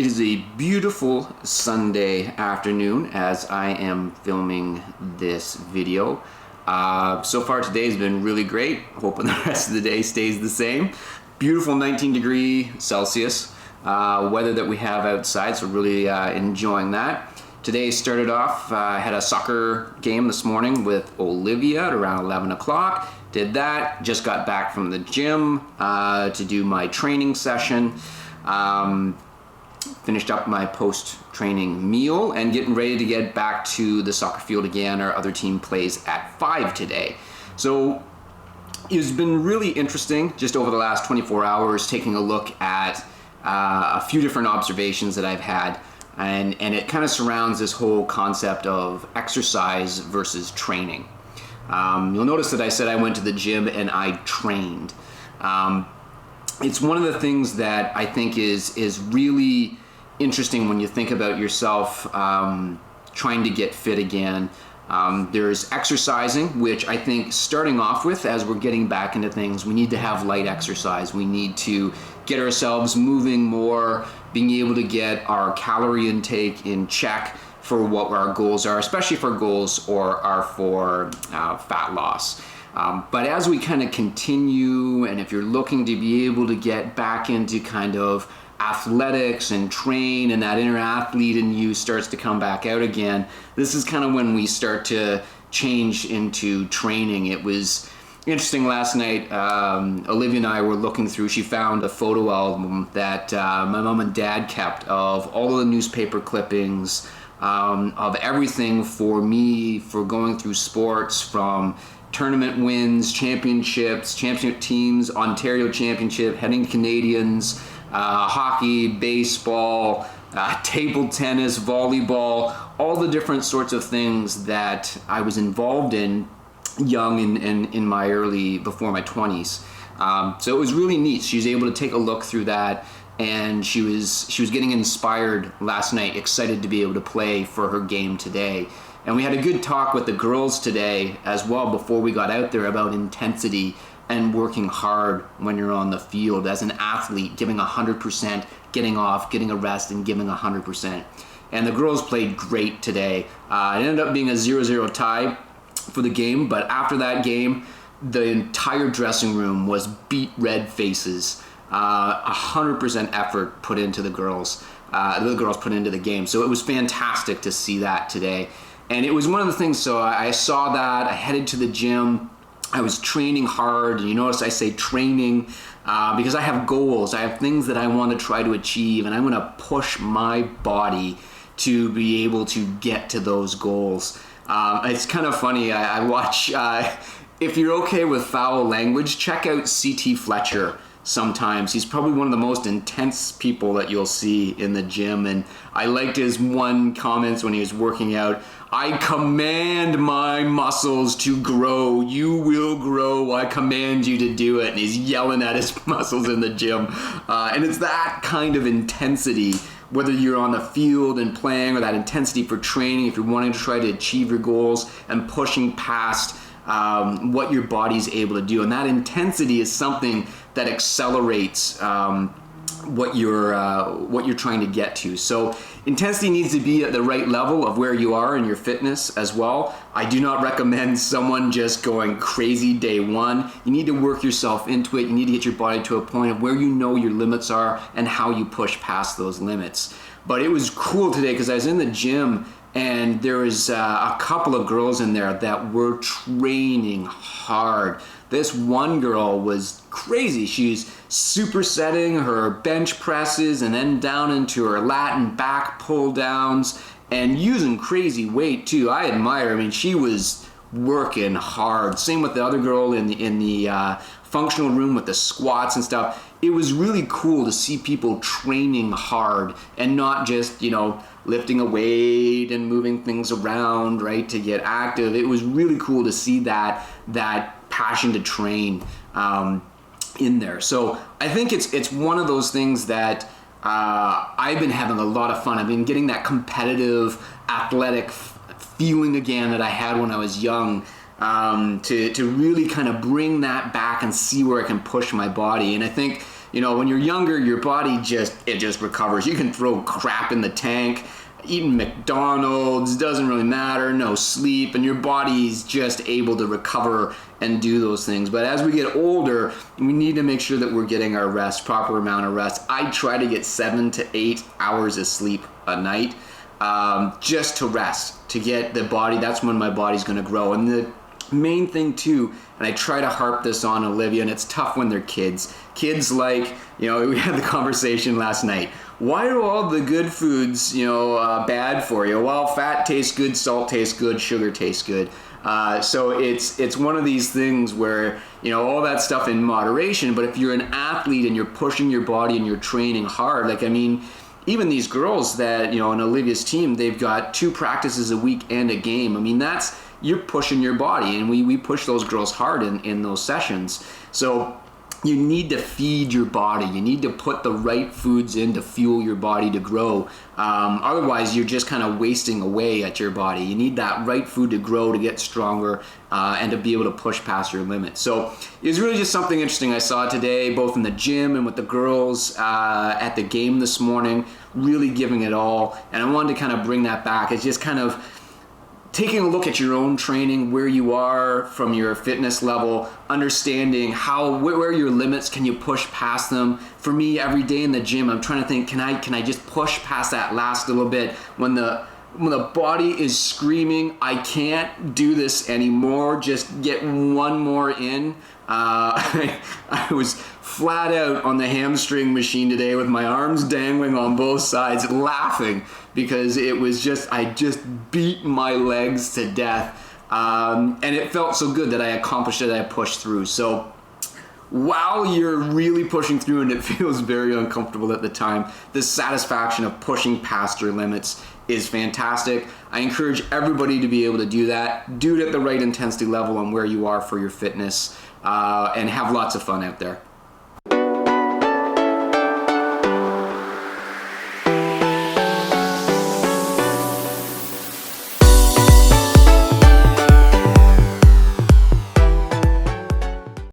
It is a beautiful Sunday afternoon as I am filming this video. So far today has been really great. Hoping the rest of the day stays the same. Beautiful 19°C weather that we have outside, so really enjoying that. Today started off, I had a soccer game this morning with Olivia at around 11 o'clock. Did that, just got back from the gym to do my training session. Finished up my post-training meal and getting ready to get back to the soccer field again. Our other team plays at 5 today. So it's been really interesting just over the last 24 hours taking a look at a few different observations that I've had, and it kind of surrounds this whole concept of exercise versus training. You'll notice that I said I went to the gym and I trained. It's one of the things that I think is really interesting when you think about yourself trying to get fit again. There's exercising, which I think starting off with, as we're getting back into things, we need to have light exercise. We need to get ourselves moving more, being able to get our calorie intake in check for what our goals are, especially if our goals are for fat loss. But as we kind of continue, and if you're looking to be able to get back into kind of athletics and train, and that inner athlete in you starts to come back out again, this is kind of when we start to change into training. It was interesting last night, Olivia and I were looking through, she found a photo album that my mom and dad kept of all of the newspaper clippings, of everything for me, for going through sports, from tournament wins, championships, championship teams, Ontario Championship, heading Canadians, hockey, baseball, table tennis, volleyball, all the different sorts of things that I was involved in young and in my before my 20s. So it was really neat. She was able to take a look through that, and she was getting inspired last night, excited to be able to play for her game today. And we had a good talk with the girls today as well before we got out there about intensity and working hard when you're on the field as an athlete, giving 100%, getting off, getting a rest, and giving 100%. And the girls played great today. It ended up being a 0-0 tie for the game, but after that game, the entire dressing room was beet red faces. 100% effort put into the girls put into the game. So it was fantastic to see that today. And it was one of the things, so I saw that, I headed to the gym, I was training hard, and you notice I say training because I have goals, I have things that I want to try to achieve, and I want to push my body to be able to get to those goals. It's kind of funny, I watch, if you're okay with foul language, check out C.T. Fletcher sometimes. He's probably one of the most intense people that you'll see in the gym, and I liked his one comments when he was working out. I command my muscles to grow. You will grow. I command you to do it. And he's yelling at his muscles in the gym. And it's that kind of intensity, whether you're on the field and playing, or that intensity for training, if you're wanting to try to achieve your goals and pushing past what your body's able to do. And that intensity is something that accelerates what you're trying to get to. So intensity needs to be at the right level of where you are in your fitness as well. I do not recommend someone just going crazy day one. You need to work yourself into it. You need to get your body to a point of where you know your limits are and how you push past those limits. But it was cool today because I was in the gym, and there was a couple of girls in there that were training hard. This one girl was crazy. She's supersetting her bench presses and then down into her lat and back pull downs and using crazy weight too. I admire her. I mean, she was working hard. Same with the other girl in the functional room with the squats and stuff. It was really cool to see people training hard and not just, lifting a weight and moving things around, right, to get active. It was really cool to see that passion to train in there. So I think it's one of those things that I've been having a lot of fun. I've been getting that competitive, athletic feeling again that I had when I was young, to really kind of bring that back and see where I can push my body. And I think you know, when you're younger, your body just recovers. You can throw crap in the tank, eating McDonald's, doesn't really matter, no sleep, and your body's just able to recover and do those things. But as we get older, we need to make sure that we're getting our rest, proper amount of rest. I try to get 7 to 8 hours of sleep a night, just to rest, to get the body, that's when my body's gonna grow. And the main thing too, and I try to harp this on Olivia, and it's tough when they're kids. Kids like, you know, we had the conversation last night. Why are all the good foods, you know, bad for you? Well, fat tastes good, salt tastes good, sugar tastes good. So it's one of these things where, you know, all that stuff in moderation, but if you're an athlete and you're pushing your body and you're training hard, like, I mean, even these girls that, you know, on Olivia's team, they've got 2 practices a week and a game. I mean, you're pushing your body, and we push those girls hard in those sessions. So you need to feed your body. You need to put the right foods in to fuel your body to grow. Otherwise, you're just kind of wasting away at your body. You need that right food to grow, to get stronger, and to be able to push past your limits. So it was really just something interesting I saw today, both in the gym and with the girls at the game this morning, really giving it all. And I wanted to kind of bring that back. It's just kind of taking a look at your own training, where you are from your fitness level, understanding where your limits, can you push past them? For me, every day in the gym, I'm trying to think, can I just push past that last little bit when the body is screaming, I can't do this anymore, just get one more in. I was flat out on the hamstring machine today with my arms dangling on both sides, laughing because it was I just beat my legs to death. And it felt so good that I accomplished it, I pushed through. So while you're really pushing through and it feels very uncomfortable at the time, the satisfaction of pushing past your limits is fantastic. I encourage everybody to be able to do that. Do it at the right intensity level and where you are for your fitness, and have lots of fun out there.